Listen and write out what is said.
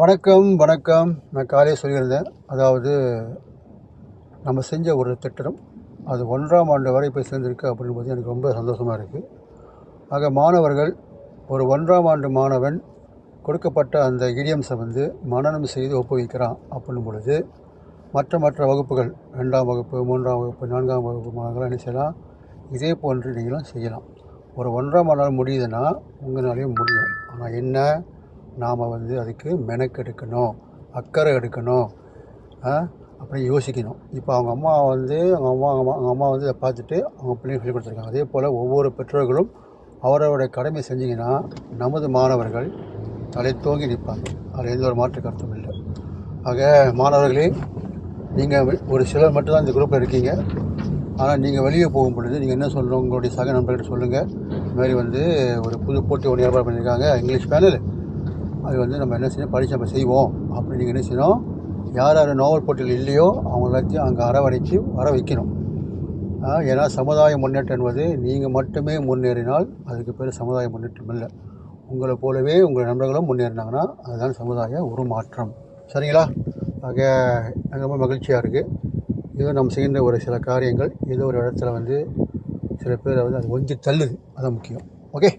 வணக்கம் வணக்கம். நான் காலையே சொல்லியிருந்தேன். அதாவது நம்ம செஞ்ச ஒரு திட்டம் அது 1ஆம் ஆண்டு வரை போய் சேர்ந்துருக்கு அப்படின்போது எனக்கு ரொம்ப சந்தோஷமாக இருக்குது. ஆக மாணவர்கள் ஒரு 1ஆம் ஆண்டு மாணவன் கொடுக்கப்பட்ட அந்த இடியம்ஸை மனனம் செய்து ஒப்புவிக்கிறான் அப்படின்னும் பொழுது மற்ற வகுப்புகள் 2ஆம் வகுப்பு 3ஆம் வகுப்பு 4ஆம் வகுப்பு மாணவர்கள் என்ன செய்யலாம்? இதே போன்று நீங்களும் செய்யலாம். ஒரு 1ஆம் ஆண்டால் முடியுதுன்னா உங்களாலையும் முடியும். ஆனால் என்ன, நாம் அதுக்கு மெனக்கெடுக்கணும், அக்கறை எடுக்கணும், அப்படி யோசிக்கணும். இப்போ அவங்க அம்மா இதை பார்த்துட்டு அவங்க பிள்ளைங்க சொல்லிக் கொடுத்துருக்காங்க. அதே போல் ஒவ்வொரு பெற்றோர்களும் அவரவருடைய கடமை செஞ்சிங்கன்னா நமது மாணவர்கள் தலை தோங்கி நிற்பாங்க. அதில் எந்த ஒரு மாற்று கருத்தும் இல்லை. ஆக மாணவர்களே, நீங்கள் ஒரு சிலர் மட்டும்தான் இந்த குரூப்பில் இருக்கீங்க. ஆனால் நீங்கள் வெளியே போகும் பொழுது நீங்கள் என்ன சொல்லணும்? உங்களுடைய சக நண்பர்கிட்ட சொல்லுங்கள். இதுமாதிரி ஒரு புது போட்டி ஒன்று ஏற்பாடு பண்ணியிருக்காங்க, இங்கிலீஷ் பேனல். அது நம்ம என்ன செய்யணும், படித்து நம்ம செய்வோம் அப்படின்னு நீங்கள் என்ன செய்யணும்? யார் நாவல் போட்டிகள் இல்லையோ அவங்க எல்லாத்தையும் அங்கே அரவணைச்சு வர வைக்கணும். ஏன்னா சமுதாய முன்னேற்றம் என்பது நீங்கள் மட்டுமே முன்னேறினால் அதுக்கு பேர் சமுதாய முன்னேற்றம் இல்லை. உங்களை போலவே உங்கள் நண்பர்களும் முன்னேறினாங்கன்னா அதுதான் சமுதாய உருமாற்றம். சரிங்களா? ஆக எனக்கு ரொம்ப மகிழ்ச்சியாக இருக்குது. ஏதோ நம்ம செய்கின்ற ஒரு சில காரியங்கள் ஏதோ ஒரு இடத்துல சில பேர் அது ஒஞ்சி தள்ளுது. அதுதான் முக்கியம். ஓகே.